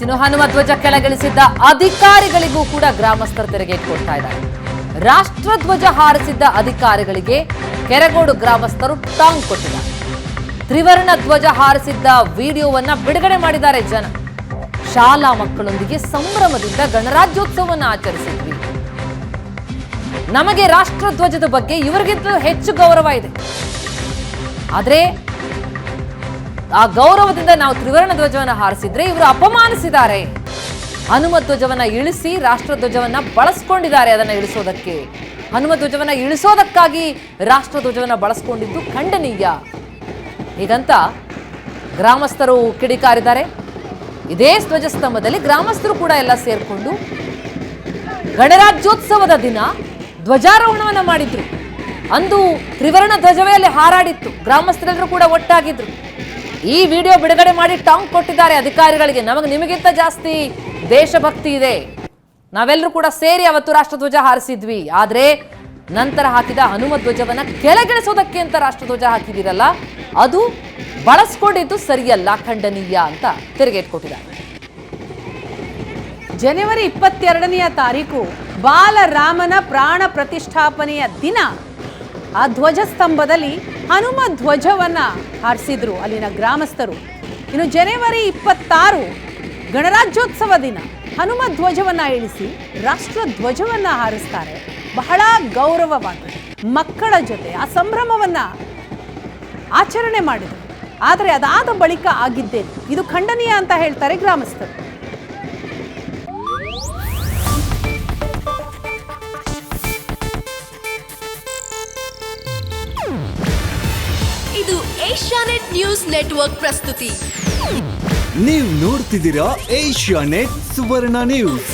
ಇನ್ನು ಹನುಮ ಧ್ವಜ ಕೆಳಗಿಳಿಸಿದ್ದ ಅಧಿಕಾರಿಗಳಿಗೂ ಕೂಡ ಗ್ರಾಮಸ್ಥರು ತೆರಿಗೆ ಕೊಡ್ತಾ ಇದ್ದಾರೆ. ರಾಷ್ಟ್ರಧ್ವಜ ಹಾರಿಸಿದ್ದ ಅಧಿಕಾರಿಗಳಿಗೆ ಕೆರಗೋಡು ಗ್ರಾಮಸ್ಥರು ಟಾಂಗ್ ಕೊಟ್ಟಿದ್ದಾರೆ. ತ್ರಿವರ್ಣ ಧ್ವಜ ಹಾರಿಸಿದ್ದ ವಿಡಿಯೋವನ್ನ ಬಿಡುಗಡೆ ಮಾಡಿದ್ದಾರೆ ಜನ. ಶಾಲಾ ಮಕ್ಕಳೊಂದಿಗೆ ಸಂಭ್ರಮದಿಂದ ಗಣರಾಜ್ಯೋತ್ಸವವನ್ನು ಆಚರಿಸಿದ್ವಿ. ನಮಗೆ ರಾಷ್ಟ್ರಧ್ವಜದ ಬಗ್ಗೆ ಇವರಿಗಿಂತ ಹೆಚ್ಚು ಗೌರವ ಇದೆ. ಆದ್ರೆ ಆ ಗೌರವದಿಂದ ನಾವು ತ್ರಿವರ್ಣ ಧ್ವಜವನ್ನು ಹಾರಿಸಿದ್ರೆ ಇವರು ಅಪಮಾನಿಸಿದ್ದಾರೆ. ಹನುಮ ಧ್ವಜವನ್ನ ಇಳಿಸಿ ರಾಷ್ಟ್ರಧ್ವಜವನ್ನ ಬಳಸ್ಕೊಂಡಿದ್ದಾರೆ. ಅದನ್ನ ಇಳಿಸೋದಕ್ಕೆ ಹನುಮ ಧ್ವಜವನ್ನ ಇಳಿಸೋದಕ್ಕಾಗಿ ರಾಷ್ಟ್ರಧ್ವಜವನ್ನ ಬಳಸ್ಕೊಂಡಿದ್ದು ಖಂಡನೀಯ. ಹೀಗಂತ ಗ್ರಾಮಸ್ಥರು ಕಿಡಿಕಾರಿದ್ದಾರೆ. ಇದೇ ಧ್ವಜಸ್ತಂಭದಲ್ಲಿ ಗ್ರಾಮಸ್ಥರು ಕೂಡ ಎಲ್ಲ ಸೇರ್ಕೊಂಡು ಗಣರಾಜ್ಯೋತ್ಸವದ ದಿನ ಧ್ವಜಾರೋಹಣವನ್ನ ಮಾಡಿದ್ರು. ಅಂದು ತ್ರಿವರ್ಣ ಧ್ವಜವೇ ಅಲ್ಲಿ ಹಾರಾಡಿತ್ತು. ಗ್ರಾಮಸ್ಥರೆಲ್ಲರೂ ಕೂಡ ಒಟ್ಟಾಗಿದ್ರು. ಈ ವಿಡಿಯೋ ಬಿಡುಗಡೆ ಮಾಡಿ ಟಾಂಗ್ ಕೊಟ್ಟಿದ್ದಾರೆ ಅಧಿಕಾರಿಗಳಿಗೆ. ನಿಮಗಿಂತ ಜಾಸ್ತಿ ದೇಶಭಕ್ತಿ ಇದೆ, ನಾವೆಲ್ಲರೂ ಕೂಡ ಸೇರಿ ಅವತ್ತು ರಾಷ್ಟ್ರಧ್ವಜ ಹಾರಿಸಿದ್ವಿ. ಆದ್ರೆ ನಂತರ ಹಾಕಿದ ಹನುಮ ಧ್ವಜವನ್ನ ಕೆಳಗಿಳಿಸೋದಕ್ಕೆ ಅಂತ ರಾಷ್ಟ್ರಧ್ವಜ ಹಾಕಿದಿರಲ್ಲ, ಅದು ಬಳಸ್ಕೊಂಡಿದ್ದು ಸರಿಯಲ್ಲ, ಖಂಡನೀಯ ಅಂತ ತಿರುಗೇಟ್ಕೊಟ್ಟಿದ್ದಾರೆ. ಜನವರಿ 22ನೇ ತಾರೀಕು ಬಾಲರಾಮನ ಪ್ರಾಣ ಪ್ರತಿಷ್ಠಾಪನೆಯ ದಿನ ಆ ಧ್ವಜಸ್ತಂಭದಲ್ಲಿ ಹನುಮ ಧ್ವಜವನ್ನ ಹಾರಿಸಿದ್ರು ಅಲ್ಲಿನ ಗ್ರಾಮಸ್ಥರು. ಇನ್ನು ಜನವರಿ 26 ಗಣರಾಜ್ಯೋತ್ಸವ ದಿನ ಹನುಮ ಧ್ವಜವನ್ನ ಇಳಿಸಿ ರಾಷ್ಟ್ರ ಧ್ವಜವನ್ನ ಹಾರಿಸ್ತಾರೆ. ಬಹಳ ಗೌರವವಾಗಿ ಮಕ್ಕಳ ಜೊತೆ ಆ ಸಂಭ್ರಮವನ್ನ ಆಚರಣೆ ಮಾಡಿದರು. ಆದರೆ ಅದಾದ ಬಳಿಕ ಆಗಿದ್ದೇನೆ ಇದು ಖಂಡನೀಯ ಅಂತ ಹೇಳ್ತಾರೆ ಗ್ರಾಮಸ್ಥರು. ಇದು ಏಷ್ಯಾನೆಟ್ ನ್ಯೂಸ್ ನೆಟ್ವರ್ಕ್ ಪ್ರಸ್ತುತಿ. ನೀವು ನೋಡ್ತಿದ್ದೀರಾ ಏಷ್ಯಾನೆಟ್ ಸುವರ್ಣ ನ್ಯೂಸ್.